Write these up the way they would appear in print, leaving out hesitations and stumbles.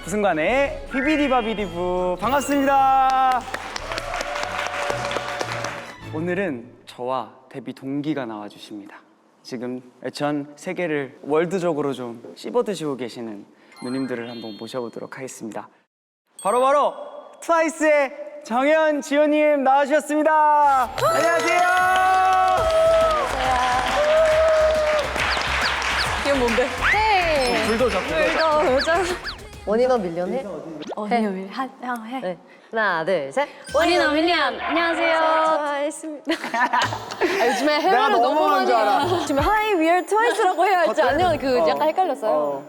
부승관의 비비디바비디부 반갑습니다. 오늘은 저와 데뷔 동기가 나와주십니다. 지금 전 세계를 월드적으로 좀 씹어드시고 계시는 누님들을 한번 모셔보도록 하겠습니다. 바로 트와이스의 정현, 지효님 나와주셨습니다. 안녕하세요. 이건 뭔데? 헤이. 불도저. 원인어 밀리언 언니요, 해. 네. 하나, 둘, 셋. 원인어 밀리언. 안녕하세요. 트와이스입니다. 요즘에 내가 해외를 너무 넘어간 많이 줄 알아. 해요. 지금 하이 위얼 트와이스라고 해야 할지 아니면 그 약간 헷갈렸어요.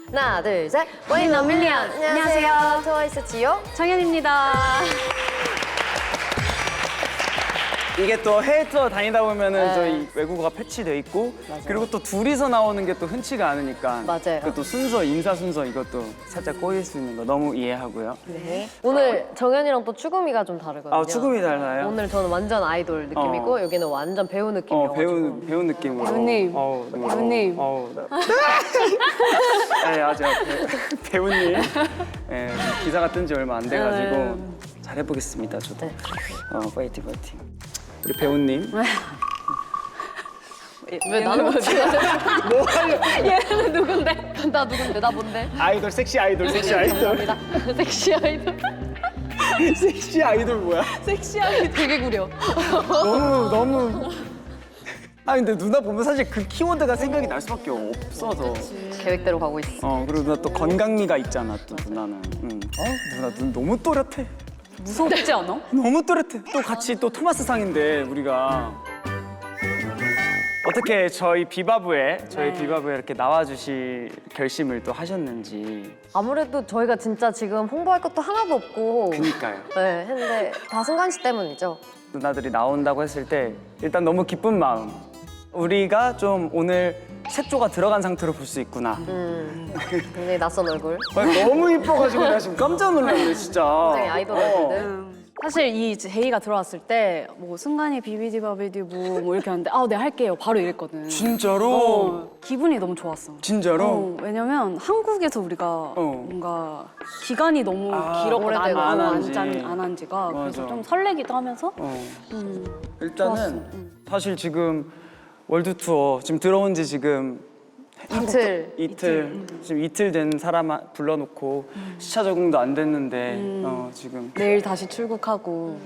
하나, 둘, 셋. 원인어 밀리언. 안녕하세요. 트와이스 지효. 정현입니다. 이게 또 해외 투어 다니다 보면은 네. 저희 외국어가 패치돼 있고 그리고 또 둘이서 나오는 게 또 흔치가 않으니까 맞아요. 그또 순서 인사 순서 이것도 살짝 꼬일 수 있는 거 너무 이해하고요. 네. 오늘 정현이랑 또 추구미가 좀 다르거든요. 아 추금이 달라요? 오늘 저는 완전 아이돌 느낌이고 여기는 완전 배우 느낌이어가지고. 배우 느낌으로. 배우님. 배우님. 네, 아주 배우님. 네, 기사가 뜬 지 얼마 안 돼가지고 잘해보겠습니다. 저도. 네. 파이팅. 우리 배우님. 왜 나는 못 찍어? 얘는 누군데? 나 누군데? 나 뭔데? 아이돌 섹시 아이돌. 섹시 아이돌. 섹시 아이돌 뭐야? 섹시 아이돌. 되게 구려. 너무. 아 근데 누나 보면 사실 그 키워드가 생각이 날 수밖에 없어서. 계획대로 가고 있어. 그리고 누나 또 건강미가 있잖아 또 누나는. 누나 눈 너무 또렷해. 무섭지 않아? 너무 또렷해. 또 같이 또 토마스 상인데 우리가 어떻게 저희 비바부에 이렇게 나와주실 결심을 또 하셨는지. 아무래도 저희가 진짜 지금 홍보할 것도 하나도 없고 그니까요. 네, 했는데 다 승관 씨 때문이죠. 누나들이 나온다고 했을 때 일단 너무 기쁜 마음. 우리가 좀 오늘 색조가 들어간 상태로 볼 수 있구나. 굉장히 낯선 얼굴. 너무 이뻐가지고 내가 지금 깜짝 놀랐네 진짜. 굉장히 아이돌 얼굴들. 사실 이 제이가 들어왔을 때 뭐 순간이 비비디바비디부 뭐 이렇게 하는데 내가 할게요. 바로 이랬거든. 진짜로? 기분이 너무 좋았어. 진짜로? 왜냐면 한국에서 우리가 뭔가 기간이 너무 길었고 오래되고 안 안한지. 한 지가 맞아. 그래서 좀 설레기도 하면서 일단은 좋았어. 사실 지금 월드 투어 지금 들어온 지 지금 이틀. 지금 이틀 된 사람 불러놓고 시차 적응도 안 됐는데 지금 내일 다시 출국하고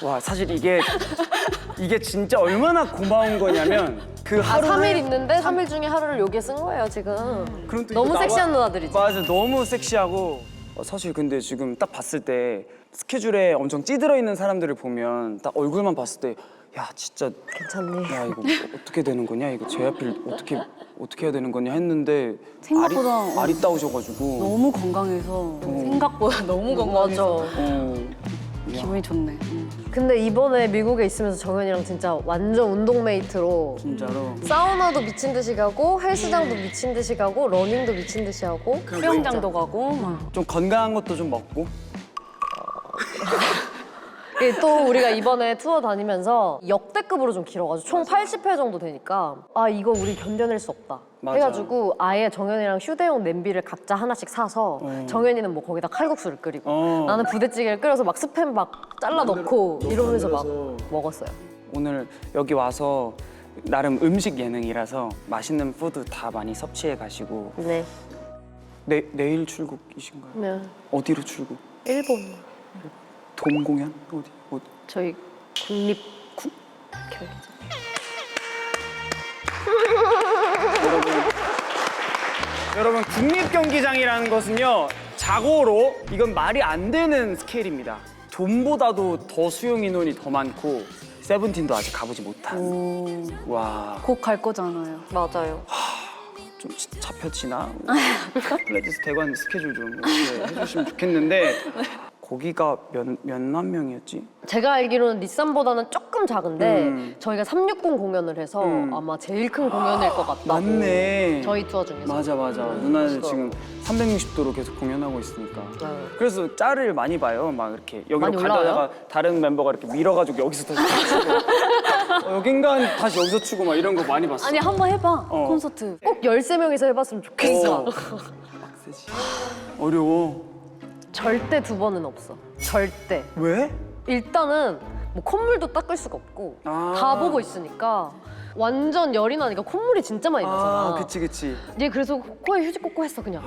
와 사실 이게 진짜 얼마나 고마운 거냐면 그 하루 3일 있는데 3일 중에 하루를 여기에 쓴 거예요 지금. 그럼 또 너무 이거 섹시한 누나들이지. 맞아 너무 섹시하고 사실 근데 지금 딱 봤을 때 스케줄에 엄청 찌들어 있는 사람들을 보면 딱 얼굴만 봤을 때 야 진짜 괜찮니? 야 이거 어떻게 되는 거냐 이거 제야필 어떻게 해야 되는 거냐 했는데 생각보다 아리따우셔가지고 너무 건강해서 생각보다 너무 건강해서 기분이 좋네. 근데 이번에 미국에 있으면서 정현이랑 진짜 완전 운동메이트로 진짜로 사우나도 미친 듯이 가고 헬스장도 미친 듯이 가고 러닝도 미친 듯이 하고 수영장도 가고 막. 좀 건강한 것도 좀 먹고 또 우리가 이번에 투어 다니면서 역대급으로 좀 길어가지고 총 80회 정도 되니까 이거 우리 견뎌낼 수 없다 맞아. 해가지고 아예 정현이랑 휴대용 냄비를 각자 하나씩 사서 정현이는 뭐 거기다 칼국수를 끓이고 나는 부대찌개를 끓여서 막 스팸 막 잘라 넣고 이러면서 막 먹었어요. 오늘 여기 와서 나름 음식 예능이라서 맛있는 푸드 다 많이 섭취해 가시고 네. 내일 출국이신가요? 네. 어디로 출국? 일본. 돔 공연? 어디? 저희 국립 여러분 국립경기장이라는 것은요 자고로 이건 말이 안 되는 스케일입니다. 돔보다도 더 수용 인원이 더 많고 세븐틴도 아직 가보지 못한. 와, 곧 갈 거잖아요. 맞아요. 좀 잡혀지나? 플레디스 대관 스케줄 좀 이렇게 해주시면 좋겠는데 거기가 몇만 명이었지? 제가 알기로는 닛산보다는 조금 작은데 저희가 360 공연을 해서 아마 제일 큰 공연일 것 같다고. 맞네. 저희 투어 중에서. 맞아. 누나는 지금 360도로 계속 공연하고 있으니까. 네. 그래서 짤을 많이 봐요. 막 이렇게 여기로 많이 가다가 올라와요? 다른 멤버가 이렇게 밀어가지고 여기서 다시 추고 여긴가 다시 여기서 추고 막 이런 거 많이 봤어. 아니 한번 해봐 콘서트. 꼭 13명이서 해봤으면 좋겠어. 되지? 어려워. 절대 두 번은 없어. 절대. 왜? 일단은 뭐 콧물도 닦을 수가 없고 아. 다 보고 있으니까 완전 열이 나니까 콧물이 진짜 많이 나잖아. 그치. 얘 그래서 코에 휴지 꽂고 했어 그냥.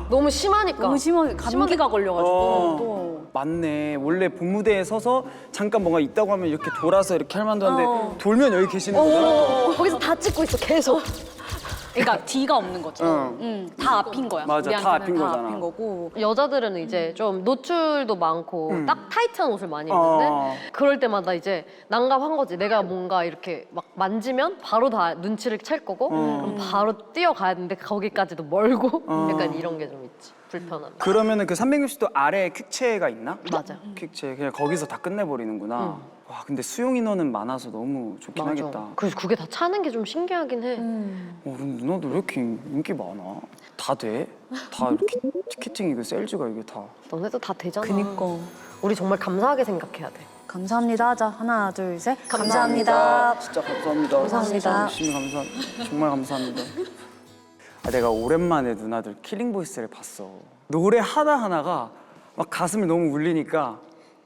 너무 심하니까. 너무 심하게 감기가 걸려가지고 또. 맞네. 원래 본무대에 서서 잠깐 뭔가 있다고 하면 이렇게 돌아서 이렇게 할 만도 한데 돌면 여기 계시는 거잖아. 거기서 다 찍고 있어 계속. 그러니까 뒤가 없는 거죠. 다 앞인 거야. 맞아, 다 우리한테는 앞인 거잖아. 앞인 거고. 여자들은 이제 좀 노출도 많고 딱 타이트한 옷을 많이 입는데 그럴 때마다 이제 난감한 거지. 내가 뭔가 이렇게 막 만지면 바로 다 눈치를 챌 거고 그럼 바로 뛰어가야 되는데 거기까지도 멀고 약간 이런 게 좀 있지. 불편함. 그러면은 그 360도 아래에 퀵체가 있나? 맞아. 퀵체 그냥 거기서 다 끝내버리는구나. 와 근데 수용 인원은 많아서 너무 좋긴 하겠다. 그래서 그게 다 차는 게 좀 신기하긴 해. 근데 누나도 왜 이렇게 인기 많아? 다 돼? 다 이렇게 티켓팅 이거 세일즈가 이게 다. 너네도 다 되잖아. 그니까. 우리 정말 감사하게 생각해야 돼. 감사합니다 하자. 하나, 둘, 셋. 진짜 감사합니다. 감사합니다. 열심히 정말 감사합니다. 내가 오랜만에 누나들 킬링 보이스를 봤어. 노래 하나하나가 막 가슴을 너무 울리니까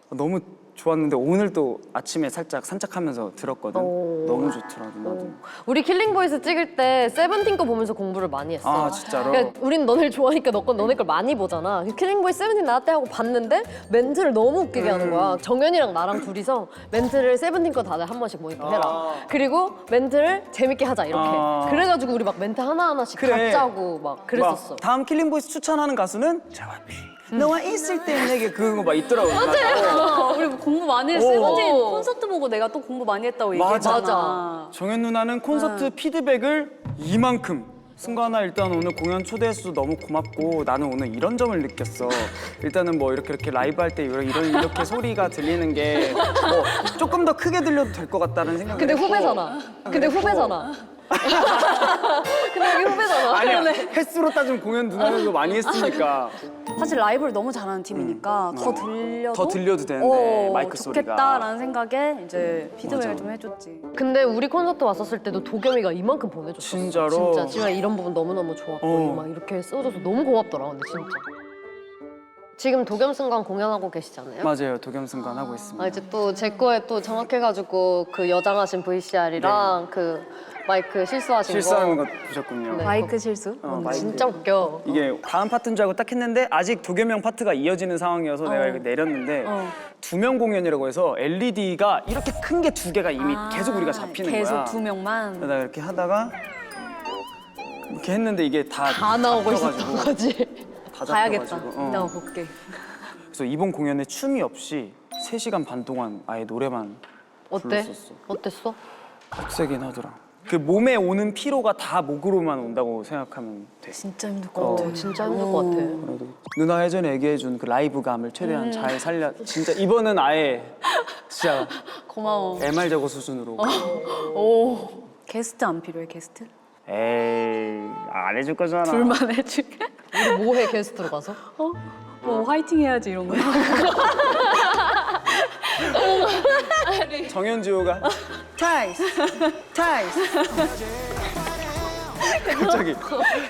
너무 좋았는데 오늘 또 아침에 살짝 산책하면서 들었거든. 너무 좋더라 누나들. 우리 킬링 보이스 찍을 때 세븐틴 거 보면서 공부를 많이 했어. 아 진짜로? 그러니까 우린 너네를 좋아하니까 너네 걸 많이 보잖아. 킬링 보이스 세븐틴 나왔대 하고 봤는데 멘트를 너무 웃기게 하는 거야. 정연이랑 나랑 둘이서 멘트를 세븐틴 거 다들 한 번씩 모이게 해라. 그리고 멘트를 재밌게 하자 이렇게. 그래가지고 우리 막 멘트 하나하나씩 그래. 다 짜고 막 그랬었어. 막 다음 킬링 보이스 추천하는 가수는 자완비. 너와 있을 때 내게 그거 막 있더라고. 맞아. 우리 공부 많이 했어. 세븐틴 콘서트 보고 내가 또 공부 많이 했다고 얘기했잖아. 맞아. 정현 누나는 콘서트 피드백을 이만큼. 승관아 일단 오늘 공연 초대해서 너무 고맙고 나는 오늘 이런 점을 느꼈어. 일단은 뭐 이렇게 라이브 할 때 이렇게 소리가 들리는 게 뭐 조금 더 크게 들려도 될 것 같다는 생각이 근데 했고. 후배잖아. 근데 후배잖아. 근데 여기 후배잖아. 아니야 횟수로 따지면 공연 누나들도 많이 했으니까 사실 라이브를 너무 잘하는 팀이니까 더 들려도 되는데 마이크 소리가. 좋겠다라는 생각에 이제 피드백을 맞아. 좀 해줬지. 근데 우리 콘서트 왔었을 때도 도겸이가 이만큼 보내줬어. 진짜로? 진짜 지금 이런 부분 너무너무 좋았고 막 이렇게 써줘서 너무 고맙더라. 근데 진짜. 지금 도겸승관 공연하고 계시잖아요. 맞아요 도겸승관 하고 있습니다. 이제 또 제 거에 또 정확해가지고 그 여장하신 VCR이랑 그 마이크 실수하신 실수하는 거. 거 보셨군요. 네. 마이크 실수? 마이크. 진짜 웃겨. 이게 다음 파트인 줄 알고 딱 했는데 아직 도겸형 파트가 이어지는 상황이어서 내가 이렇게 내렸는데 두 명 공연이라고 해서 LED가 이렇게 큰 게 두 개가 이미 계속 우리가 잡히는 계속 거야. 두 명만. 그러다가 이렇게 하다가 이렇게 했는데 이게 다 나오고 있었던 거지. 다 가야겠다. 잡혀가지고. 이따가 볼게. 그래서 이번 공연에 춤이 없이 3시간 반 동안 아예 노래만 어때? 불렀었어. 어땠어? 빡세긴 하더라. 그 몸에 오는 피로가 다 목으로만 온다고 생각하면 돼. 진짜 힘들 것 같아. 진짜 힘들 것 같아. 그래도 누나 예전에 얘기해준 그 라이브감을 최대한 잘 살려. 진짜 이번은 아예 진짜 고마워. MR 저거 수준으로. 오. 게스트 안 필요해, 게스트? 에이 안 해줄 거잖아. 둘만 해줄게. 우리 뭐해 게스트로 가서? 뭐 화이팅 해야지 이런 거. 정현지호가 트와이스 갑자기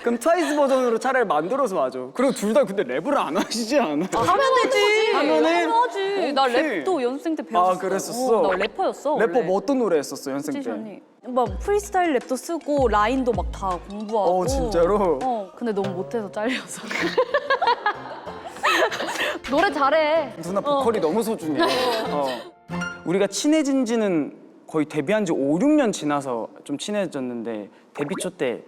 그럼 트와이스 버전으로 차라리 만들어서 와줘. 그리고 둘 다 근데 랩을 안 하시지 않아? 하면 되지. 하면은 하지. 나 오케이. 랩도 연습생 때 배웠어. 아, 그랬었어? 나 래퍼였어. 래퍼 원래. 뭐 어떤 노래 했었어 연습생 때? 뮤지션이. 막 프리스타일 랩도 쓰고 라인도 막 다 공부하고. 진짜로? 근데 너무 못해서 잘려서. 노래 잘해. 누나 보컬이 너무 소중해. 우리가 친해진 지는 거의 데뷔한 지 5, 6년 지나서 좀 친해졌는데 데뷔 초 때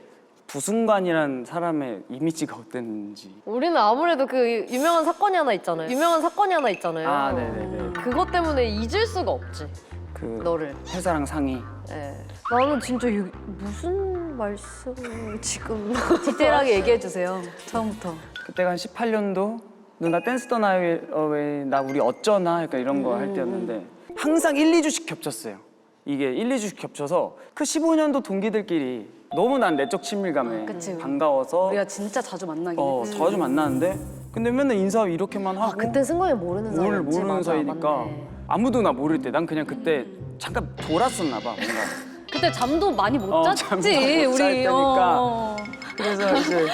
부승관이란 사람의 이미지가 어땠는지. 우리는 아무래도 그 유명한 사건이 하나 있잖아요. 아, 네네네. 그것 때문에 잊을 수가 없지. 그 너를. 회사랑 상의. 예. 나는 진짜 무슨 말씀을 지금 디테일하게 얘기해 주세요. 처음부터. 그때가 한 18년도 누나 댄스 더 나이 어웨이 나 우리 어쩌나 약간 이런 거 할 때였는데 항상 1, 2주씩 겹쳤어요. 이게 1, 2주씩 겹쳐서 그 15년도 동기들끼리 너무 난 내적 친밀감에 그치. 반가워서 우리가 진짜 자주 만나긴 했지. 자주 만나는데 근데 맨날 인사 이렇게만 하고 그때 승관이 모르는 뭘 사이였지. 모르는 맞아, 사이니까 맞네. 아무도 나 모를 때 난 그냥 그때 잠깐 돌았었나 봐 뭔가. 그때 잠도 많이 못 잠도 잤지 못 잘 우리. 때니까. 그래서 이제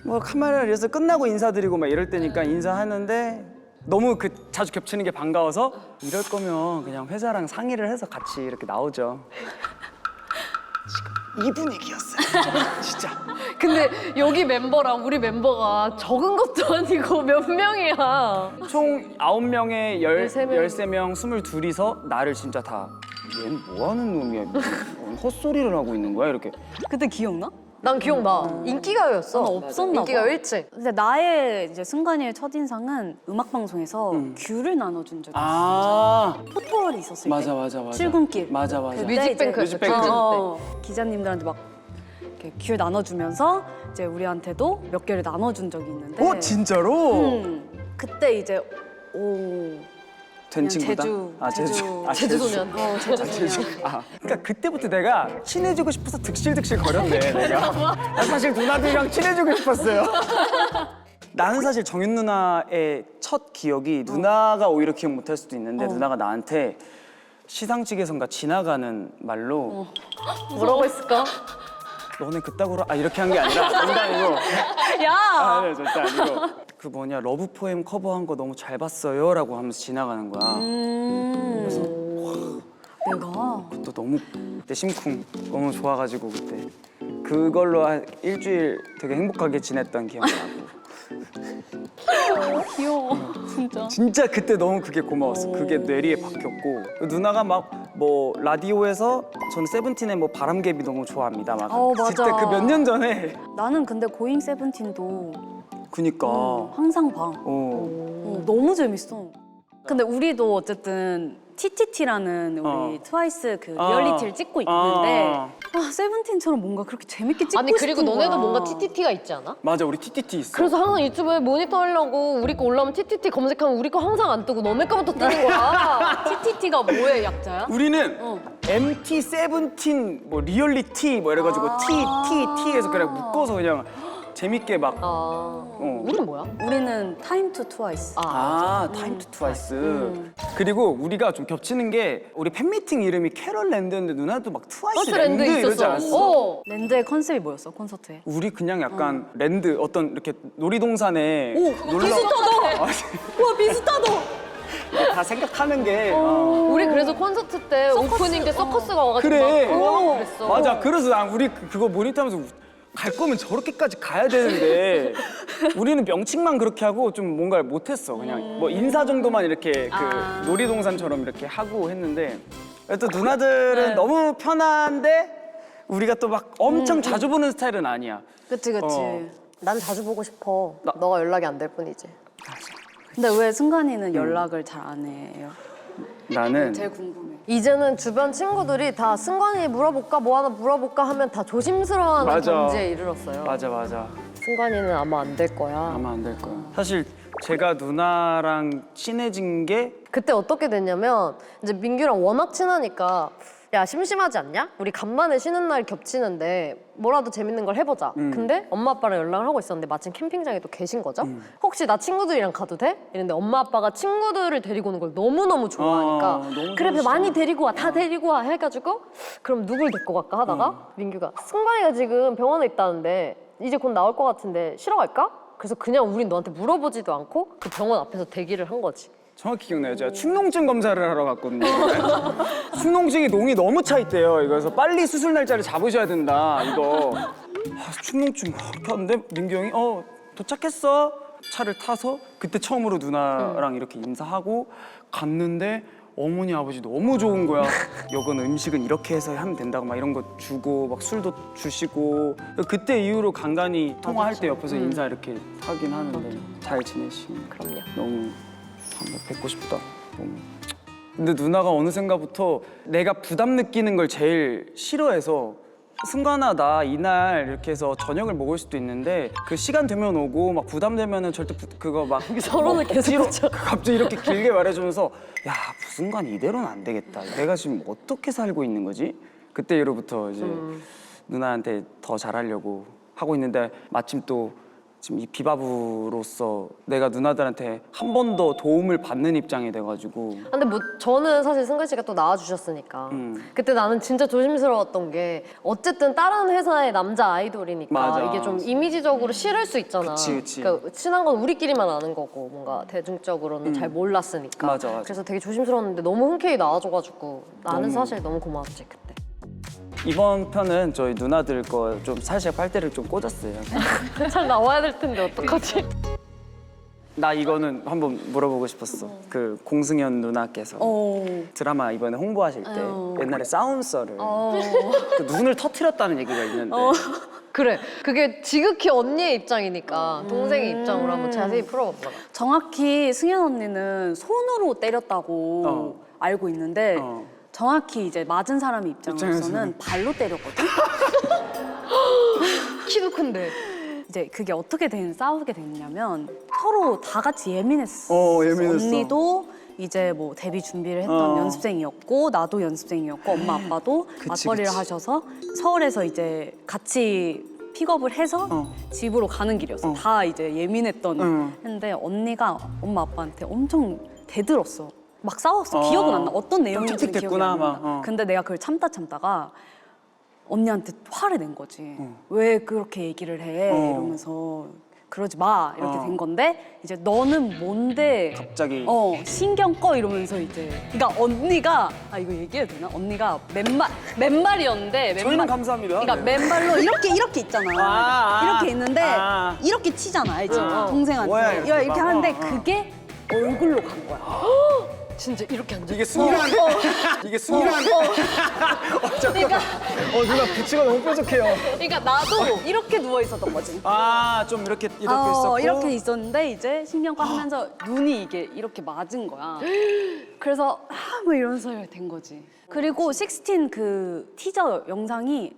뭐 카메라 리허설 끝나고 인사드리고 막 이럴 때니까 인사하는데 너무 자주 겹치는 게 반가워서 이럴 거면 그냥 회사랑 상의를 해서 같이 이렇게 나오죠. 지금 이 분위기였어요. 진짜. 근데 여기 멤버랑 우리 멤버가 적은 것도 아니고 몇 명이야. 총 9명에 13명. 13명 22이서 나를 진짜 다 얘는 뭐 하는 놈이야. 헛소리를 하고 있는 거야 이렇게. 그때 기억나? 난 기억나. 인기가요였어. 없었나 인기가 봐. 일찍. 근데 나의 이제 승관이의 첫인상은 음악 방송에서 귤을 나눠준 적이 있어. 아 포토월이 있었을 맞아 때. 맞아. 출근길. 맞아 맞아. 그때 뮤직뱅크 이제 뮤직뱅크. 기자님들한테 막 이렇게 귤 나눠주면서 이제 우리한테도 몇 개를 나눠준 적이 있는데. 오 진짜로? 그때 이제 오. 된 그냥 친구다. 제주 소년. 제주 소년. 그러니까 그때부터 내가 친해지고 싶어서 득실득실 거렸네 내가. 나 사실 누나들이랑 친해지고 싶었어요. 나는 사실 정윤 누나의 첫 기억이 누나가 오히려 기억 못할 수도 있는데 누나가 나한테 시상식에선가 지나가는 말로 뭐라고 했을까? 너네 그따구로 이렇게 한 게 아니라 농담이고 야. 아니 절대 아니고 그 뭐냐 러브 포엠 커버한 거 너무 잘 봤어요라고 하면서 지나가는 거야. 내가 또 너무 그때 심쿵 너무 좋아가지고 그때 그걸로 한 일주일 되게 행복하게 지냈던 기억이 나고 귀여워 진짜. 진짜 그때 너무 그게 고마웠어. 그게 뇌리에 박혔고 누나가 막 뭐 라디오에서 저는 세븐틴의 뭐 바람개비 너무 좋아합니다 막 맞아. 진짜 그 몇 년 전에 나는 근데 고잉 세븐틴도 그니까 항상 봐. 어. 너무 재밌어. 근데 우리도 어쨌든 TTT라는 우리 트와이스 그 리얼리티를 찍고 있는데 세븐틴처럼 뭔가 그렇게 재밌게 찍고 아니 그리고 싶은 너네도 거야. 뭔가 TTT가 있지 않아? 맞아 우리 TTT 있어. 그래서 항상 유튜브에 모니터 하려고 우리 거 올라오면 TTT 검색하면 우리 거 항상 안 뜨고 너네 거부터 뜨는 거야. TTT가 뭐의 약자야? 우리는 MT 세븐틴 뭐 리얼리티 뭐 이래가지고 TTT에서 그냥 묶어서 그냥 재밌게 막 우리는 뭐야? 우리는 타임 투 트와이스. 타임 투 트와이스. 그리고 우리가 좀 겹치는 게 우리 팬미팅 이름이 캐럴랜드인데 누나도 막 트와이스 랜드 이러지 않았어? 랜드의 컨셉이 뭐였어 콘서트에? 우리 그냥 약간 랜드 어떤 이렇게 놀이동산에 비슷하다. 와 비슷하다. 다 생각하는 게 우리 그래서 콘서트 때 오프닝 때 서커스가 와가지고 그래. 막 그거라고 그랬어. 맞아. 그래서 난 우리 그거 모니터하면서 갈 거면 저렇게까지 가야 되는데 우리는 명칭만 그렇게 하고 좀 뭔가를 못했어. 그냥 뭐 인사 정도만 이렇게 그 놀이동산처럼 이렇게 하고 했는데 또 누나들은 너무 편한데 우리가 또 막 엄청 자주 보는 스타일은 아니야. 그치. 난 자주 보고 싶어. 너가 연락이 안 될 뿐이지. 근데 왜 승관이는 연락을 잘 안 해요? 나는 제일 궁금해. 이제는 주변 친구들이 다 승관이 물어볼까 뭐 하나 물어볼까 하면 다 조심스러워하는 맞아. 경지에 이르렀어요. 맞아. 승관이는 아마 안 될 거야. 아마 안 될 거야. 사실 제가 누나랑 친해진 게 그때 어떻게 됐냐면 이제 민규랑 워낙 친하니까 야 심심하지 않냐? 우리 간만에 쉬는 날 겹치는데 뭐라도 재밌는 걸 해보자. 근데 엄마 아빠랑 연락을 하고 있었는데 마침 캠핑장에 또 계신 거죠. 혹시 나 친구들이랑 가도 돼? 이랬는데 엄마 아빠가 친구들을 데리고 오는 걸 너무너무 좋아하니까 너무 그래 좋으시다. 많이 데리고 와 다 데리고 와 해가지고 그럼 누굴 데리고 갈까 하다가 민규가 승관이가 지금 병원에 있다는데 이제 곧 나올 것 같은데 쉬러 갈까? 그래서 그냥 우린 너한테 물어보지도 않고 그 병원 앞에서 대기를 한 거지. 정확히 기억나요. 제가 축농증 검사를 하러 갔거든요. 축농증이 농이 너무 차 있대요. 그래서 빨리 수술 날짜를 잡으셔야 된다. 이거 축농증 이렇게 하는데 민규 형이 도착했어. 차를 타서 그때 처음으로 누나랑 이렇게 인사하고 갔는데 어머니 아버지 너무 좋은 거야. 여건 음식은 이렇게 해서 하면 된다고 막 이런 거 주고 막 술도 주시고 그때 이후로 간간히 통화할 때 옆에서 인사 이렇게 하긴 하는데 잘 지내시니 그럼요. 너무 뵙고 싶다. 너무. 근데 누나가 어느샌가부터 내가 부담 느끼는 걸 제일 싫어해서 승관아 나 이날 이렇게 해서 저녁을 먹을 수도 있는데 그 시간 되면 오고 막 부담되면은 절대 그거 막 서론을 계속 억지로 붙여. 갑자기 이렇게 길게 말해주면서 야 승관 이대로는 안 되겠다. 내가 지금 어떻게 살고 있는 거지? 그때 이후로부터 이제 누나한테 더 잘하려고 하고 있는데 마침 또 지금 이 비바부로서 내가 누나들한테 한 번 더 도움을 받는 입장이 돼가지고 근데 뭐 저는 사실 승근 씨가 또 나와주셨으니까 그때 나는 진짜 조심스러웠던 게 어쨌든 다른 회사의 남자 아이돌이니까 맞아. 이게 좀 이미지적으로 싫을 수 있잖아. 그치. 그러니까 친한 건 우리끼리만 아는 거고 뭔가 대중적으로는 잘 몰랐으니까. 맞아. 그래서 되게 조심스러웠는데 너무 흔쾌히 나와줘가지고 나는 너무. 사실 너무 고마웠지 그때. 이번 편은 저희 누나들 거 좀 사실 빨대를 좀 꽂았어요. 잘 나와야 될 텐데 어떡하지? 나 이거는 한번 물어보고 싶었어. 그 공승현 누나께서 드라마 이번에 홍보하실 때 옛날에 싸움썰을 그 눈을 터트렸다는 얘기가 있는데 그래 그게 지극히 언니의 입장이니까 동생의 입장으로 한번 자세히 풀어봐봐. 정확히 승현 언니는 손으로 때렸다고 알고 있는데 정확히 이제 맞은 사람의 입장으로서는 발로 때렸거든. 키도 큰데. 이제 그게 어떻게 싸우게 됐냐면 서로 다 같이 예민했어. 예민했어. 언니도 이제 뭐 데뷔 준비를 했던 연습생이었고 나도 연습생이었고 엄마 아빠도 맞벌이를 그치. 하셔서 서울에서 이제 같이 픽업을 해서 집으로 가는 길이었어. 다 이제 예민했던 했는데 언니가 엄마 아빠한테 엄청 대들었어. 막 싸웠어. 기억은 안 나. 어떤 내용인지 기억이 끔찍했구나, 안 나. 막. 근데 내가 그걸 참다가 언니한테 화를 낸 거지. 왜 그렇게 얘기를 해? 이러면서 그러지 마 이렇게 된 건데 이제 너는 뭔데 갑자기 신경 꺼 이러면서 이제 그러니까 언니가 이거 얘기해도 되나? 언니가 맨발이었는데 저희는 감사합니다. 그러니까 네. 맨발로 이렇게 있잖아. 이렇게 있는데 이렇게 치잖아, 알지? 동생한테 뭐야, 이렇게 막, 하는데 그게 얼굴로 간 거야. 진짜 이렇게 앉아. 이게 순간 이게 순간 그러니까 누나 부치가 너무 뾰족해요. 그러니까 나도 이렇게 누워 있었던 거지. 좀 이렇게 있었고 이렇게 있었는데 이제 신경 꺼하면서 눈이 이게 이렇게 맞은 거야. 그래서 뭐 이러면서 된 거지. 그리고 16 그 티저 영상이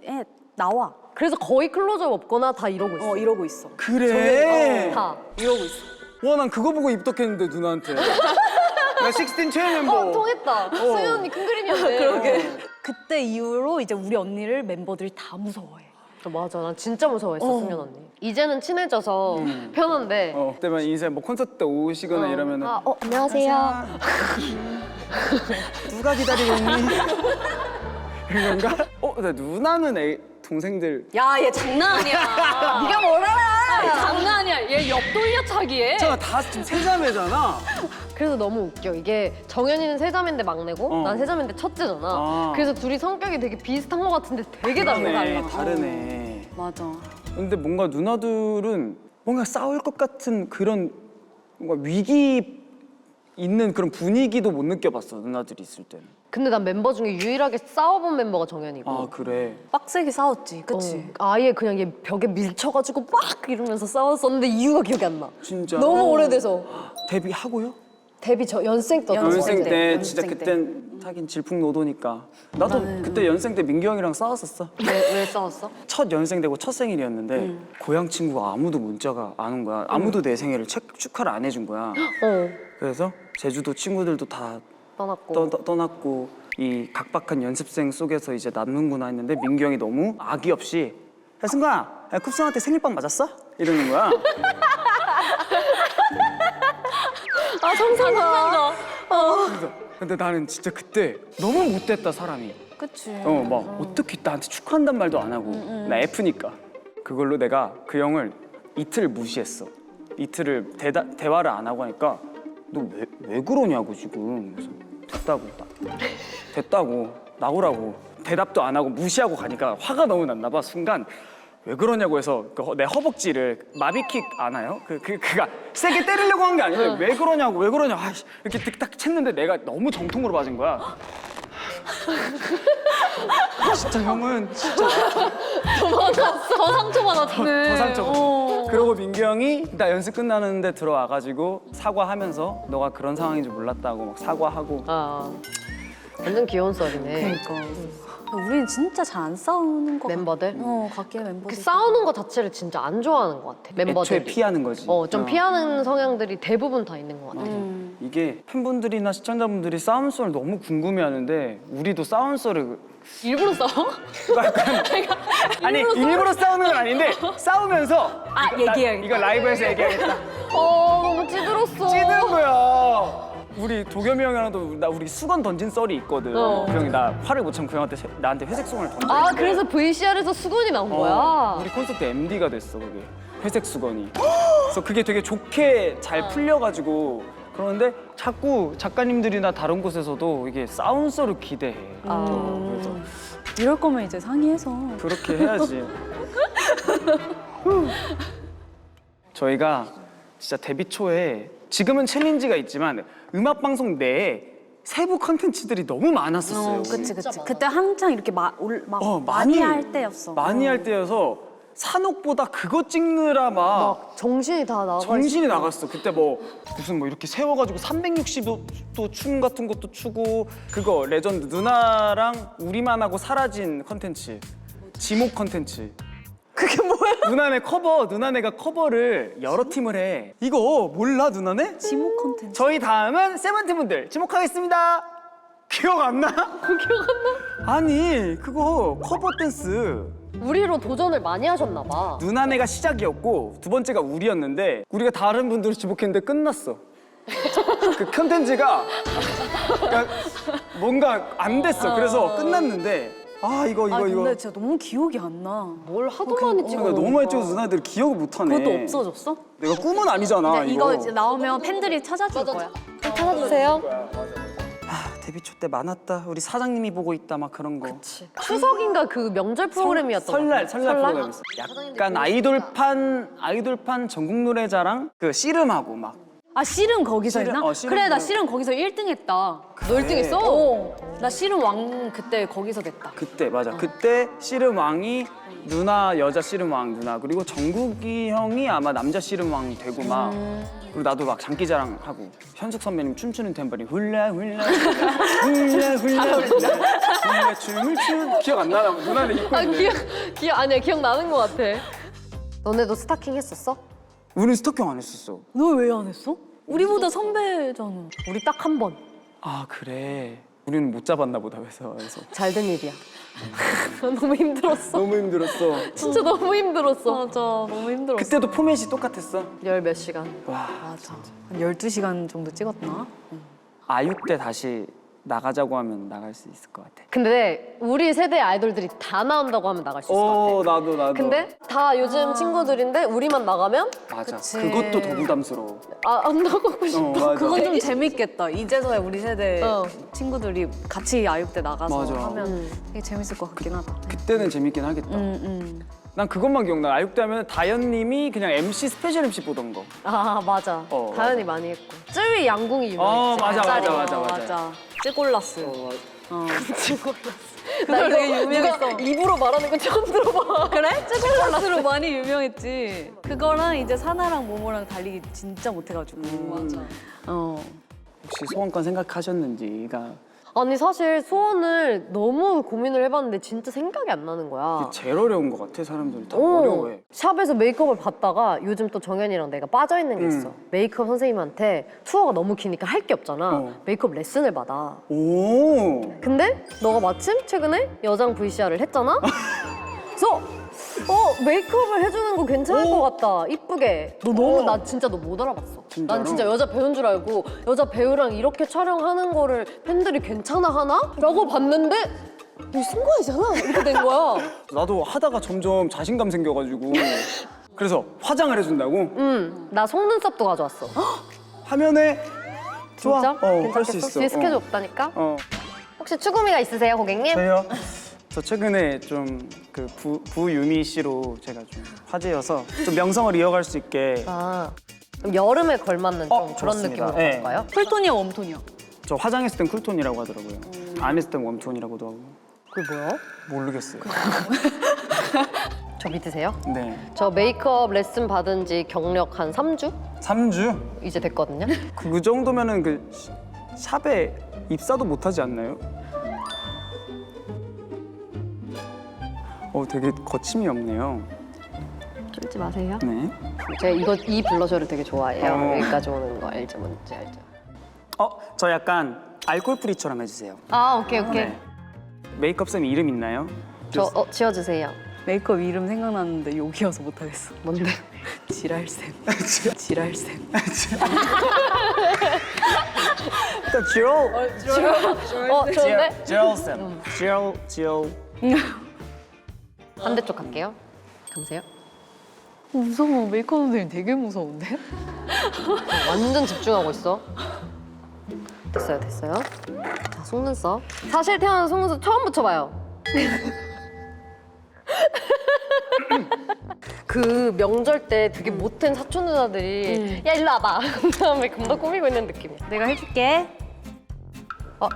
나와. 그래서 거의 클로즈업 없거나 다 이러고 있어. 이러고 있어. 그래. 다. 이러고 있어. 와, 난 그거 보고 입덕했는데 누나한테. 나 16 최애 멤버. 통했다. 수현 언니 큰 그림이었네. 그러게. 그때 이후로 이제 우리 언니를 멤버들이 다 무서워해. 맞아, 난 진짜 무서워했어, 수현 언니. 이제는 친해져서 편한데. 그때만 이제 뭐 콘서트 때 오시거나 이러면은 안녕하세요. 누가 기다리고 있니? 이런 건가? 근데 누나는 동생들 야, 얘 장난 아니야. 네가 뭘 알아? 장난 아니야. 얘 옆돌려차기해. 다 지금 세자매잖아. 그래서 너무 웃겨. 이게 정연이는 세자매인데 막내고 난 세자매인데 첫째잖아. 그래서 둘이 성격이 되게 비슷한 것 같은데 되게 달라. 다르네. 맞아. 근데 뭔가 누나들은 뭔가 싸울 것 같은 그런 뭔가 위기 있는 그런 분위기도 못 느껴봤어, 누나들이 있을 때는. 근데 난 멤버 중에 유일하게 싸워본 멤버가 정연이고. 그래. 빡세게 싸웠지, 그치? 아예 그냥 얘 벽에 밀쳐가지고 막 이러면서 싸웠었는데 이유가 기억이 안 나. 진짜. 너무 오래돼서. 데뷔하고요? 데뷔 연생 때. 연생 때 연습생 진짜 때. 그땐 하긴 질풍노도니까. 나도 그때 연생 때 민규 형이랑 싸웠었어. 왜 싸웠어? 첫 연생 되고 첫 생일이었는데 고향 친구가 아무도 문자가 안 온 거야. 아무도 내 생일을 축하를 안 해준 거야. 그래서 제주도 친구들도 다 떠났고. 떠났고 이 각박한 연습생 속에서 이제 남는구나 했는데 민규 형이 너무 악의 없이 야 승관아, 야, 쿱스한테 생일빵 맞았어? 이러는 거야. 상상가. 근데 나는 진짜 그때 너무 못됐다 사람이. 그치. 막 어떻게 나한테 축하한단 말도 안 하고 나 F니까 그걸로 내가 그 형을 이틀 무시했어. 이틀을 대화를 안 하고 하니까 너 왜 그러냐고 지금. 그래서 됐다고 나오라고 대답도 안 하고 무시하고 가니까 화가 너무 났나 봐. 순간 왜 그러냐고 해서 내 허벅지를 마비킥 아나요? 그가 세게 때리려고 한 게 아닌데 왜 그러냐고 이렇게 딱 챘는데 내가 너무 정통으로 맞은 거야. 진짜 형은 진짜 더 상처받았네. 더 상처받았어. 그러고 민규 형이 나 연습 끝나는데 들어와가지고 사과하면서 너가 그런 상황인 줄 몰랐다고 막 사과하고. 완전 귀여운 썰이네. 그러니까. 우리는 진짜 잘 안 싸우는 거 멤버들? 각계 멤버들. 그 싸우는 거 자체를 진짜 안 좋아하는 것 같아. 멤버들이. 애초에 피하는 거지. 좀 피하는 성향들이 대부분 다 있는 것 같아. 이게 팬분들이나 시청자분들이 싸움썰을 너무 궁금해하는데 우리도 싸움썰을 일부러 싸워? 아니 일부러 싸우는 건 아닌데 싸우면서 얘기해. 이거 라이브에서 얘기하겠다. 너무 찌들었어. 찌든 거야. 우리 도겸이 형이랑도 우리 수건 던진 썰이 있거든. 그 형이 나 화를 못 참고 그 형한테 나한테 회색 수건을 던져. 아, 그래서 VCR에서 수건이 나온 거야? 우리 콘서트 MD가 됐어 그게. 회색 수건이. 그래서 그게 되게 좋게 잘 풀려가지고 그러는데 자꾸 작가님들이나 다른 곳에서도 이게 싸운 썰을 기대해. 그래서 이럴 거면 이제 상의해서. 그렇게 해야지. 저희가 진짜 데뷔 초에 지금은 챌린지가 있지만 음악 방송 내에 세부 컨텐츠들이 너무 많았었어요. 그치. 그때 한창 이렇게 많이 할 때였어. 많이 할 때여서 산옥보다 그거 찍느라 막 정신이 다 나가. 정신이 나갔어. 그때 뭐 무슨 뭐 이렇게 세워가지고 360도 춤 같은 것도 추고 그거 레전드 누나랑 우리만 하고 사라진 컨텐츠 지목 컨텐츠. 그게 뭐야? 누나네가 커버를 여러 팀을 해. 이거 몰라 누나네? 지목 콘텐츠. 저희 다음은 세븐틴 분들 지목하겠습니다. 기억 안 나? 기억 안 나? 아니 그거 커버 댄스. 우리로 도전을 많이 하셨나 봐. 누나네가 시작이었고 두 번째가 우리였는데 우리가 다른 분들을 지목했는데 끝났어. 그 컨텐츠가 그러니까 뭔가 안 됐어. 그래서 끝났는데 이거 근데 진짜 너무 기억이 안 나. 뭘 하도 많이 찍어. 그러니까 너무 많이 찍어서 누나들이 기억을 못하네. 그것도 없어졌어? 내가 꿈은 아니잖아. 근데 이거 이제 나오면 팬들이 찾아줄 거야. 찾아주세요. 데뷔 초 때 많았다. 우리 사장님이 보고 있다 막 그런 거. 추석인가 그 명절 프로그램이었던 설날 것 같아. 프로그램 있어. 약간 아이돌판 전국 노래자랑 그 씨름하고 막. 씨름 거기서 씨름, 했나? 씨름 그래, 나 그- 씨름 거기서 1등 했다. 너 1등 했어? 나 씨름 왕 그때 거기서 됐다. 그때 맞아. 그때 씨름 왕이 누나 여자 씨름 왕 누나 그리고 정국이 형이 아마 남자 씨름 왕 되고 막 그리고 나도 막 장기자랑 하고 현숙 선배님 춤추는 템버린 훌라 훌라 훌라 훌라 훌라 춤을 추 기억 안 나나? 누나는 입고 있네. 아니야, 기억나는 것 같아. 너네도 스타킹 했었어? 우린 스토킹 안 했었어. 너 왜 안 했어? 우리보다 선배잖아. 우리 딱 한 번. 아 그래. 우리는 못 잡았나 보다 회사에서. 잘 된 일이야. 너무 힘들었어. 너무 힘들었어. 진짜 너무 힘들었어. 맞아, 너무 힘들었어. 그때도 포맷이 똑같았어. 열 몇 시간. 와. 맞아. 한 12시간 정도 찍었나? 아육 때 다시 나가자고 하면 나갈 수 있을 것 같아. 근데 우리 세대 아이돌들이 다 나온다고 하면 나갈 수 있을 것 같아. 나도. 근데 다 요즘 친구들인데 우리만 나가면 맞아. 그치. 그것도 더 부담스러워. 안 나가고 싶어. 맞아. 그건 좀 재밌겠다. 이제서야 우리 세대 어. 친구들이 같이 아육대 나가서 맞아. 하면 되게 재밌을 것 같긴 하다. 그때는 재밌긴 하겠다. 난 그것만 기억나. 아육대 하면 다현님이 그냥 MC 스페셜 MC 보던 거. 맞아. 어, 다현이 많이 했고. 쯔위 양궁이 유명했지. 맞아. 맞아. 찌골라스. 나 이거 되게 유명했어. 누가 입으로 말하는 거 처음 들어봐. 그래? 찌골라스로 많이 유명했지. 그거랑 이제 사나랑 모모랑 달리기 진짜 못해가지고. 맞아. 혹시 소원권 생각하셨는지가 아니 사실 소원을 너무 고민을 해봤는데 진짜 생각이 안 나는 거야. 제일 어려운 것 같아. 사람들이 다 어려워해. 샵에서 메이크업을 받다가 요즘 또 정연이랑 내가 빠져있는 게 있어. 메이크업 선생님한테 투어가 너무 기니까 할 게 없잖아. 메이크업 레슨을 받아. 오. 근데 너가 마침 최근에 여장 VCR을 했잖아? 그래서 메이크업을 해주는 거 괜찮을 것 같다. 이쁘게. 나 진짜 너 못 알아봤어. 진짜로? 난 진짜 여자 배우인 줄 알고 여자 배우랑 이렇게 촬영하는 거를 팬들이 괜찮아 하나? 라고 봤는데 이거 승관이잖아. 이렇게 된 거야. 나도 하다가 점점 자신감 생겨가지고 그래서 화장을 해준다고? 나 속눈썹도 가져왔어. 화면에 좋아. 진짜? 할 수 괜찮겠어? 있어. 뒤에 스케줄 없다니까? 혹시 혹시 추구미가 있으세요, 고객님? 저요? 저 최근에 좀 그 부유미 씨로 제가 좀 화제여서 좀 명성을 이어갈 수 있게 그럼 여름에 걸맞는 좀 그런 좋습니다. 느낌으로 네. 갈까요? 쿨톤이야, 웜톤이야? 저 화장했을 땐 쿨톤이라고 하더라고요. 안 했을 땐 웜톤이라고도 하고. 그게 뭐야? 모르겠어요. 저 믿으세요? 네. 저 메이크업 레슨 받은 지 경력 한 3주? 3주? 이제 됐거든요. 그 정도면은 그 샵에 입사도 못 하지 않나요? 되게 거침이 없네요. 쫄지 마세요. 네. 제가 이 블러셔를 되게 좋아해요. 어. 여기까지 오는 거 알죠? 뭔지 알죠? 저 약간 알콜 프리처럼 해주세요. 오케이. 네. 메이크업 쌤 이름 있나요? 저 지어주세요. 메이크업 이름 생각났는데 여기여서 못하겠어. 뭔데? 지랄쌤. 지랄쌤. 일단 지랄. 좋은데? 지랄 쌤. 지랄. 반대쪽 갈게요. 감세요. 무서워. 메이크업 선생님 되게 무서운데? 완전 집중하고 있어. 됐어요. 자, 속눈썹. 사실 태어난 속눈썹 처음 붙여봐요. 그 명절 때 되게 못된 사촌 누나들이 야 일로 와봐. 그다음에 금방 꾸미고 있는 느낌이야. 내가 해줄게.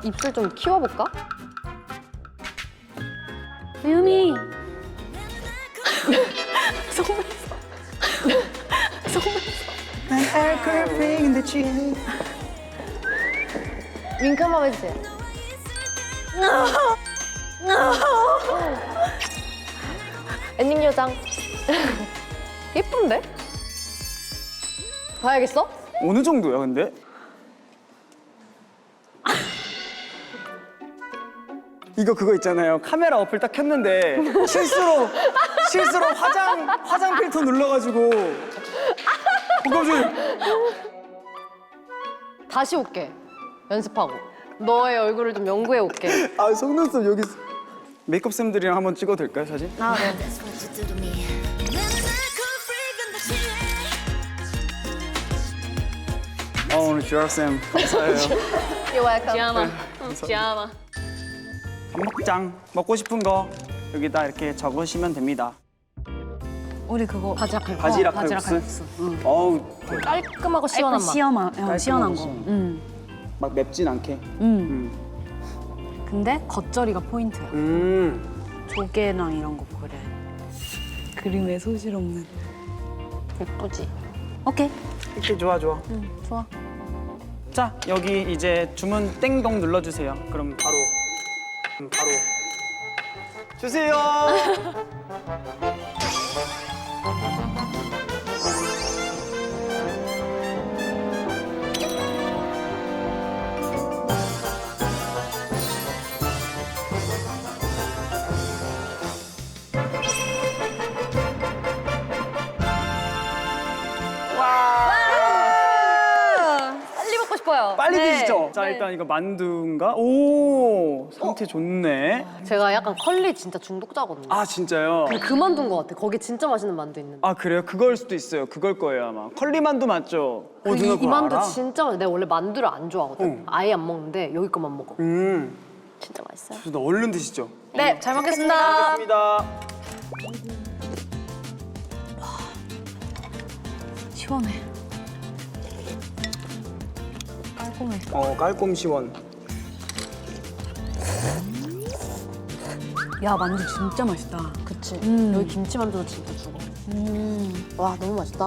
입술 좀 키워볼까? 유미. 윙크 한번 해주세요. 엔딩 요정. 예쁜데? 봐야겠어? 어느 정도야 근데? 이거 그거 있잖아요. 카메라 어플 딱 켰는데 실수로 화장 필터 눌러가지고 그거 좀 다시 올게. 연습하고. 너의 얼굴을 좀 연구해 올게. 속눈썹 여기 있어. 메이크업 쌤들이랑 한번 찍어도 될까요 사진? 아, 네. 오늘 지랄 쌤 감사해요. 지아마. 지아마. 먹장 먹고 싶은 거 여기다 이렇게 적으시면 됩니다. 우리 그거 바지락 칼국수. 바지락 바지락 칼국수. 칼국수. 응. 어우 깔끔하고 시원한 맛. 시원한 거. 시원한 응. 막 맵진 않게. 응. 근데 겉절이가 포인트야. 조개랑 이런 거 그래. 그림에 소질 없는. 예쁘지? 오케이. 이렇게 좋아. 좋아. 자 여기 이제 주문 땡동 눌러주세요. 그럼 바로 주세요. 빨리 먹고 싶어요. 빨리 네. 드시죠. 자 일단 이거 만두인가? 오 상태 좋네. 제가 약간 컬리 진짜 중독자거든요. 아 진짜요? 근데 그만둔 것 같아. 거기 진짜 맛있는 만두 있는데. 아 그래요? 그걸 수도 있어요. 그걸 거예요 아마. 컬리 만두 맞죠? 누나 이 그거 만두 알아? 진짜 맛있어. 내가 원래 만두를 안 좋아하거든. 아예 안 먹는데 여기 것만 먹어. 진짜 맛있어요. 나 얼른 드시죠. 네, 잘 먹겠습니다. 알겠습니다. 시원해. 깔끔해. 깔끔 시원. 야, 만두 진짜 맛있다. 그치. 여기 김치 만두도 진짜 죽어. 와, 너무 맛있다.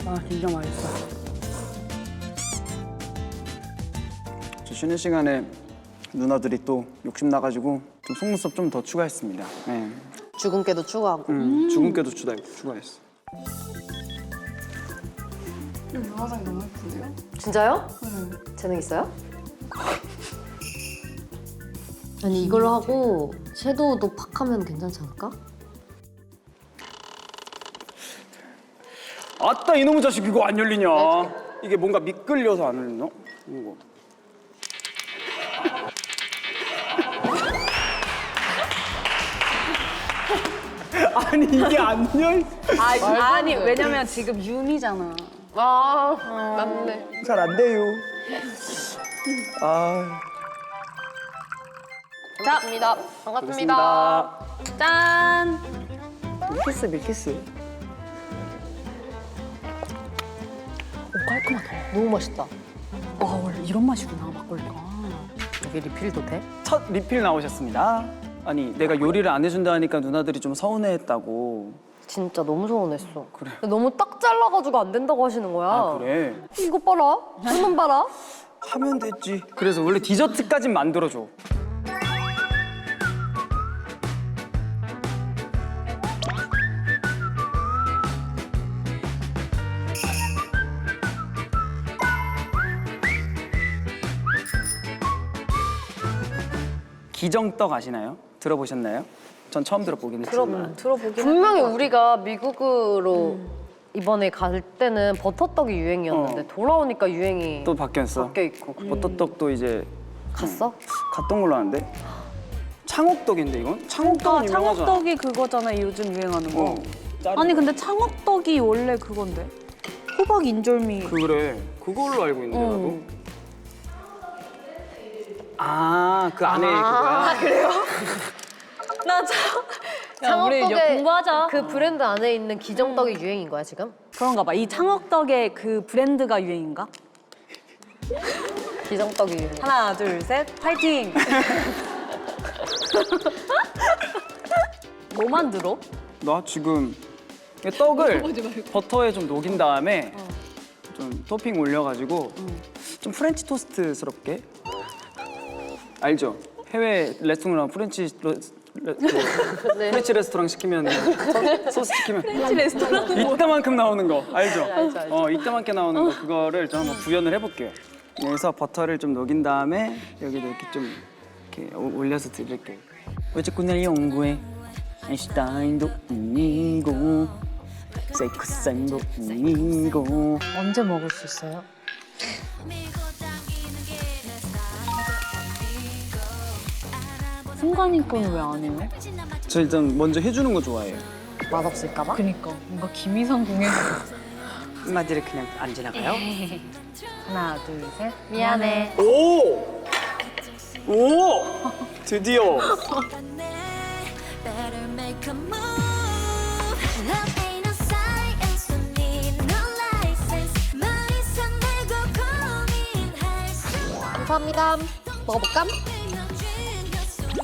와, 진짜 맛있어. 저 쉬는 시간에 누나들이 또 욕심 나가지고 좀 속눈썹 좀 더 추가했습니다. 네. 죽은 깨도 추가하고. 주근깨도 추가했어. 화장이 너무 예쁜데요? 진짜요? 재능 있어요? 아니 이걸로 하고 섀도우도 팍 하면 괜찮지 않을까? 아따 이놈의 자식 이거 안 열리냐? 이게 뭔가 미끌려서 안 열리나? 이거. 아니 이게 안 열? 아니, 왜냐면 지금 윤이잖아. 맞네. 잘 안 돼요. 아. 반갑습니다. 반갑습니다. 짠! 밀키스. 깔끔하다. 너무 맛있다. 와, 원래 이런 맛이구나, 막걸리가. 여기 리필도 돼? 첫 리필 나오셨습니다. 아니 내가 요리를 안 해준다 하니까 누나들이 좀 서운해했다고. 진짜 너무 서운했어. 그래. 너무 딱 잘라가지고 안 된다고 하시는 거야. 아 그래? 이거 봐라. 손만 봐라. 하면 됐지. 그래서 원래 디저트까진 만들어줘. 기정떡 아시나요? 들어보셨나요? 전 처음 들어보긴 했지만. 들어보긴 분명히 우리가 미국으로 이번에 갈 때는 버터떡이 유행이었는데 돌아오니까 유행이 또 바뀌었어. 바뀌어 있고. 버터떡도 이제 갔어? 갔던 걸로 아는데. 창옥떡인데 이건? 창옥떡은 유명하잖아. 창업떡이 그거잖아 요즘 유행하는 거. 짜릿해. 아니 근데 창업떡이 원래 그건데 호박 인절미. 그래. 그걸로 알고 있는데 나도. 아, 그 안에 그거야? 그래요? 나 우리 창업떡에 공부하자. 그 브랜드 안에 있는 기정떡이 유행인 거야 지금? 그런가 봐. 이 창업떡의 그 브랜드가 유행인가? 기정떡이 유행. 하나 둘 셋 파이팅. 뭐 만들어? 나 지금 이 떡을 버터에 좀 녹인 다음에 좀 토핑 올려가지고 좀 프렌치 토스트스럽게 알죠? 해외 레스토랑 프렌치 레스토랑 시키면 소스 시키면 프렌치 레스토랑. 이따만큼 나오는 거 알죠? 알죠. 이따만큼 나오는 거 그거를 좀 한번 구현을 해볼게요. 여기서 버터를 좀 녹인 다음에 여기도 이렇게 좀 이렇게 올려서 드릴게요. 어쨌고 날 연구해 아인슈타인도 아니고 세이크산도 아니고. 언제 먹을 수 있어요? 승관이 거는 왜 안 해요? 저 일단 먼저 해주는 거 좋아해요. 맛없을까 봐? 그니까 뭔가 김이상 공연. 한마디를 그냥 안 지나가요? 하나 둘 셋. 미안해. 오! 오! 드디어! Better make a move. Love ain't a science, don't need no license. 머리서 내고 고민할 수 감사합니다. 먹어볼까?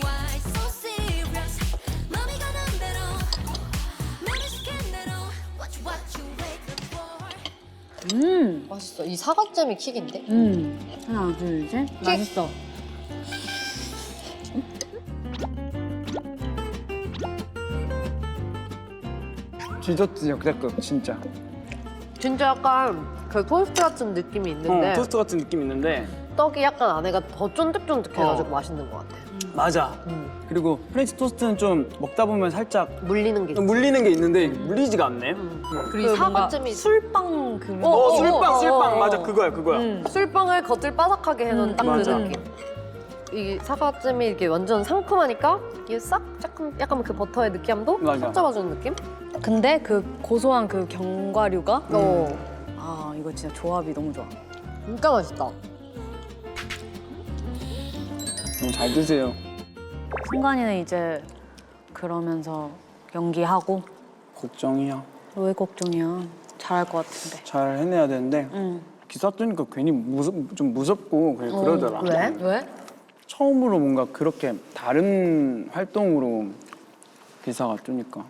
Why so serious? 맘이 가는 대로, 맘이 시킨 대로. What you waiting for? 맛있어. 이 사각잼이 킥인데? 하나 둘 셋. 맛있어. 디저트 역대급 진짜. 진짜 약간 그 토스트 같은 느낌이 있는데 토스트 같은 느낌 있는데 떡이 약간 안에가 더 쫀득쫀득해가지고 맛있는 것 같아. 맞아. 그리고 프렌치 토스트는 좀 먹다 보면 살짝 물리는 게 있지. 물리는 게 있는데 물리지가 않네. 그리고 사과잼이 술빵 그. 술빵 맞아 그거야. 술빵을 겉을 바삭하게 해놓은 딱 그 맞아. 느낌. 이 사과잼이 이게 완전 상큼하니까 이게 싹 약간 그 버터의 느끼함도 맞아. 싹 잡아주는 느낌? 근데 그 고소한 그 견과류가 어, 아 이거 진짜 조합이 너무 좋아. 진짜 맛있다. 너무 잘 드세요. 승관이는 이제 그러면서 연기하고. 걱정이야. 왜 걱정이야? 잘할 것 같은데. 잘 해내야 되는데 응. 기사 뜨니까 괜히 좀 무섭고 그러더라. 왜? 왜? 처음으로 뭔가 그렇게 다른 활동으로 기사가 뜨니까.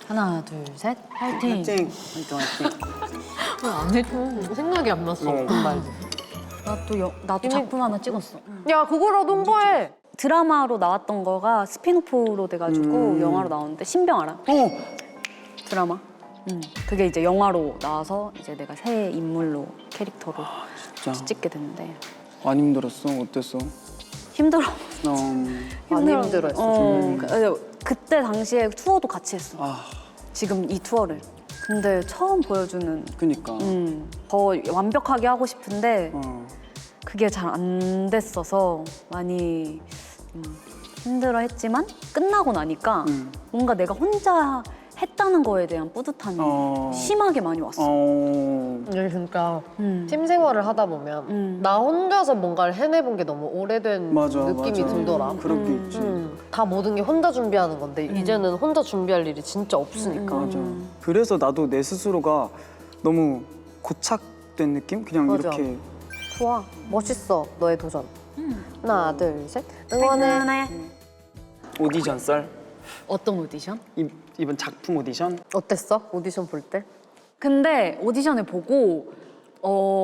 하나 둘 셋. 파이팅. 화이팅! 안 해줘. 생각이 안 났어. 정말. 나도 작품 하나 찍었어. 야 그거라도 홍보해. 드라마로 나왔던 거가 스피노프로 돼가지고 영화로 나오는데 신병 알아? 드라마. 그게 이제 영화로 나와서 이제 내가 새 인물로 캐릭터로 진짜 찍게 됐는데 안 힘들었어? 어땠어? 힘들어. 많이 힘들었어. 그때 당시에 투어도 같이 했어. 아 지금 이 투어를. 근데 처음 보여주는 그니까. 더 완벽하게 하고 싶은데 그게 잘 안 됐어서 많이 힘들어 했지만 끝나고 나니까 뭔가 내가 혼자 했다는 거에 대한 뿌듯함이 심하게 많이 왔어. 이게 진짜 팀 생활을 하다 보면 나 혼자서 뭔가를 해내본 게 너무 오래된 맞아, 느낌이 맞아. 들더라. 그런 게 있지. 다 모든 게 혼자 준비하는 건데 이제는 혼자 준비할 일이 진짜 없으니까. 맞아. 그래서 나도 내 스스로가 너무 고착된 느낌? 그냥 맞아. 이렇게 좋아. 멋있어. 너의 도전. 하나, 둘, 셋. 응원해. 오디션 썰? 어떤 오디션? 이번 작품 오디션? 어땠어? 오디션 볼 때? 근데 오디션을 보고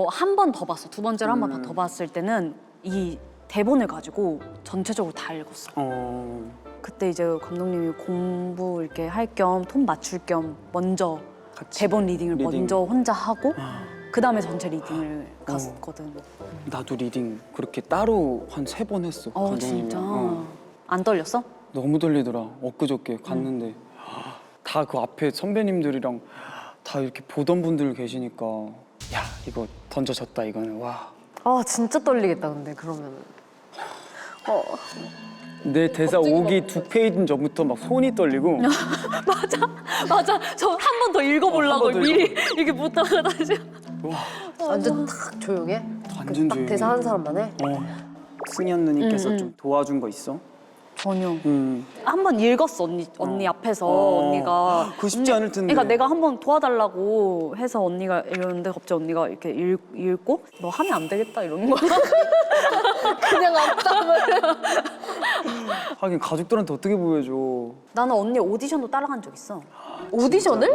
한 번 더 봤어. 두 번째로 한 번 더 봤을 때는 이 대본을 가지고 전체적으로 다 읽었어. 그때 이제 감독님이 공부 이렇게 할 겸 톤 맞출 겸 먼저 같이 대본 리딩을 리딩. 먼저 혼자 하고 그 다음에 전체 리딩을 갔었거든. 나도 리딩 그렇게 따로 한 3번 했어. 감독님이랑. 진짜? 안 떨렸어? 너무 떨리더라. 엊그저께 갔는데 다 그 앞에 선배님들이랑 다 이렇게 보던 분들 계시니까 야 이거 던져졌다 이거는 와. 아 진짜 떨리겠다 근데 그러면은. 내 대사 오기 2페이지 전부터 막 손이 떨리고 맞아. 저 한 번 더 읽어보려고 한번더 미리 이렇게 못하고 다시. 완전 탁 조용해? 완전 딱 조용해. 대사 하는 사람만 해? 승현 누님께서 좀 도와준 거 있어? 전혀. 음. 한 번 읽었어 언니 앞에서 언니가. 그거 쉽지 않을 텐데. 그러니까 내가 한 번 도와달라고 해서 언니가 이러는데 갑자기 언니가 이렇게 읽고 너 하면 안 되겠다 이러는 거야. 그냥 앞담을. 하긴 가족들한테 어떻게 보여줘? 나는 언니 오디션도 따라간 적 있어. 오디션을?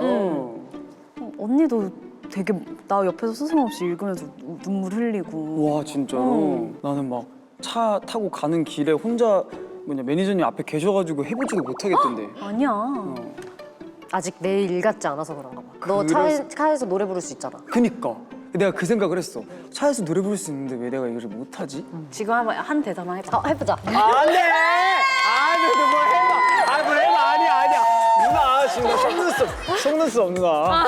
언니도 되게 나 옆에서 스승없이 읽으면서 눈물 흘리고. 와 진짜로? 나는 막 차 타고 가는 길에 혼자 매니저님 앞에 계셔가지고 해보지도 못하겠던데. 아니야. 아직 내 일 같지 않아서 그런가 봐. 너 그래서- 차에서 노래 부를 수 있잖아. 그니까 내가 그 생각을 했어. 차에서 노래 부를 수 있는데 왜 내가 이걸 못하지? 지금 한 대사만 해봐. 해보자. 안돼! 뭘 해봐! 뭘 해봐! 아니야! 누나 지금 속눈썹 누나.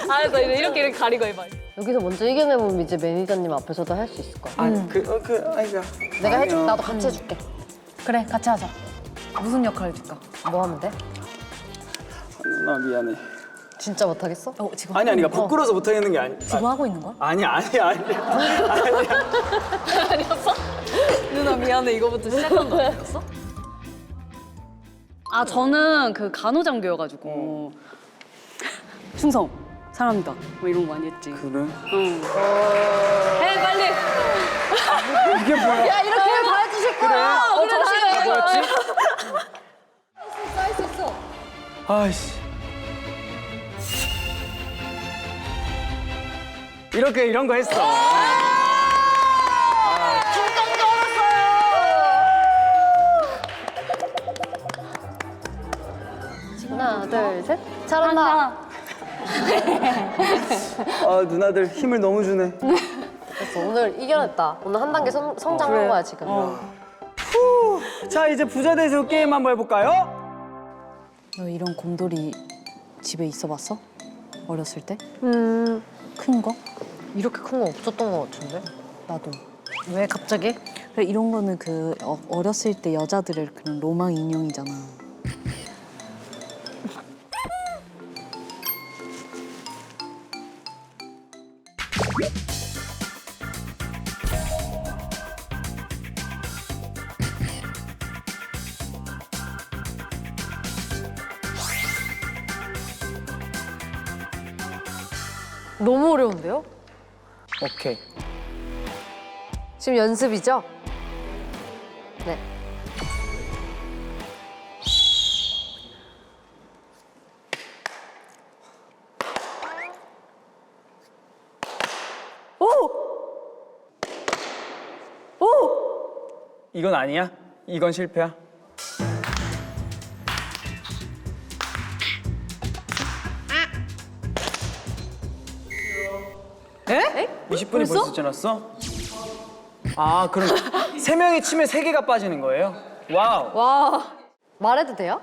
알았어 이렇게 가리고 해봐. 여기서 먼저 이겨내보면 이제 매니저님 앞에서도 할 수 있을 거야. 아이가. 내가 해줄게. 나도 같이 해줄게. 그래 같이 하자. 무슨 역할 해줄까? 뭐 하면 돼? 누나 미안해. 진짜 못하겠어? 지금 아니 그러니까 부끄러워서 못하겠는 게 아니. 지금 하고 있는 거야? 아니야. 아니었어? 누나 미안해 이거부터 시작한 거였어? 아 저는 그 간호장교여가지고 충성 사랑합니다 뭐 이런 거 많이 했지. 그래? 해 빨리. 이게 뭐야? 야 이렇게 다 해주실 거야. 그래 뭐였지? 할 수 있어. 아이씨. 이런 거 했어. 하나 둘 셋. 잘한다. 아 누나들 힘을 너무 주네. 됐어. 오늘 이겨냈다. 오늘 한 단계 성장한 그래. 거야 지금. 자 이제 부자 대수 게임 한번 해볼까요? 너 이런 곰돌이 집에 있어봤어? 어렸을 때? 음 큰 거? 이렇게 큰 거 없었던 거 같은데. 나도. 왜 갑자기? 그래 이런 거는 그 어렸을 때 여자들의 그런 로망 인형이잖아. 너무 어려운데요? 오케이. 지금 연습이죠? 네. 이건 아니야? 이건 실패야? 에? 20분이 벌써 지났어? 아 그럼 3명이 치면 3개가 빠지는 거예요? 와우. 와. 말해도 돼요?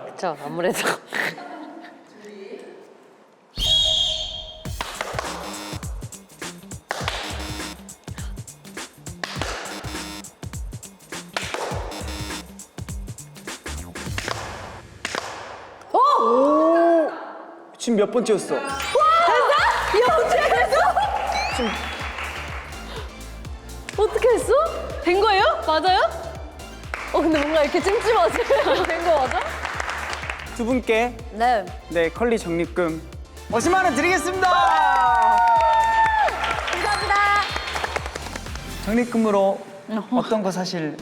그쵸, 아무래도. 지금 몇 번째였어? 어떻게 했어? 된 거예요? 맞아요? 근데 뭔가 이렇게 찜찜하지? 된 거 맞아? 두 분께 네. 네 컬리 적립금 50만 원 드리겠습니다. 감사합니다. 적립금으로 어떤 거 사실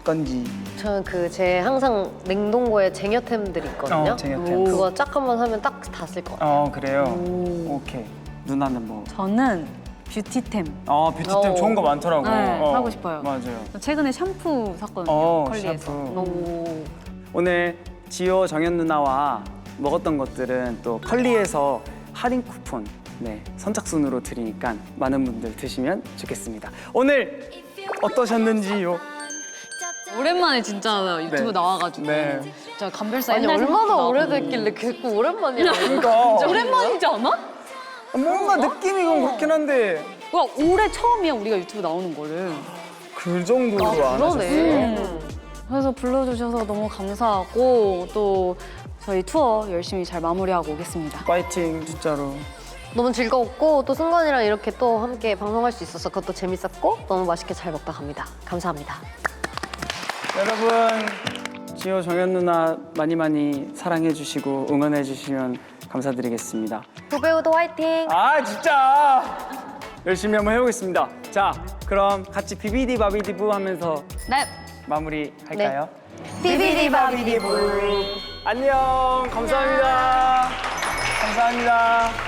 건지. 저는 제 항상 냉동고에 쟁여템들이 있거든요. 쟁여템. 그거 짝 한번 하면 딱 다 쓸 것 같아요. 그래요? 오케이. 누나는 뭐? 저는 뷰티템. 뷰티템 좋은 거 많더라고. 네, 사고 싶어요. 맞아요. 최근에 샴푸 샀거든요. 컬리에서. 샴푸. 오늘 지호 정연 누나와 먹었던 것들은 또 컬리에서 할인 쿠폰 선착순으로 드리니까 많은 분들 드시면 좋겠습니다. 오늘 어떠셨는지요? 오랜만에 진짜 유튜브 네. 나와가지고 네. 진짜 감별사 아니 옛날 얼마나 생각도 나고. 오래됐길래 계속 오랜만이야. 그러니까 오랜만이지 않아? 뭔가 느낌이 좀 그렇긴 한데 와 올해 처음이야 우리가 유튜브 나오는 거를. 그 정도로 안 그러네. 하셨어요? 그래서 불러주셔서 너무 감사하고 또 저희 투어 열심히 잘 마무리하고 오겠습니다. 파이팅 진짜로. 너무 즐거웠고 또 승관이랑 이렇게 또 함께 방송할 수 있어서 그것도 재밌었고 너무 맛있게 잘 먹다 갑니다. 감사합니다. 여러분 지호 정연 누나 많이 사랑해 주시고 응원해 주시면 감사드리겠습니다. 도배우도 화이팅! 아 진짜 열심히 한번 해보겠습니다. 자 그럼 같이 비비디 바비디부 하면서 네. 마무리 할까요? 비비디 바비디부. 안녕 감사합니다. 감사합니다.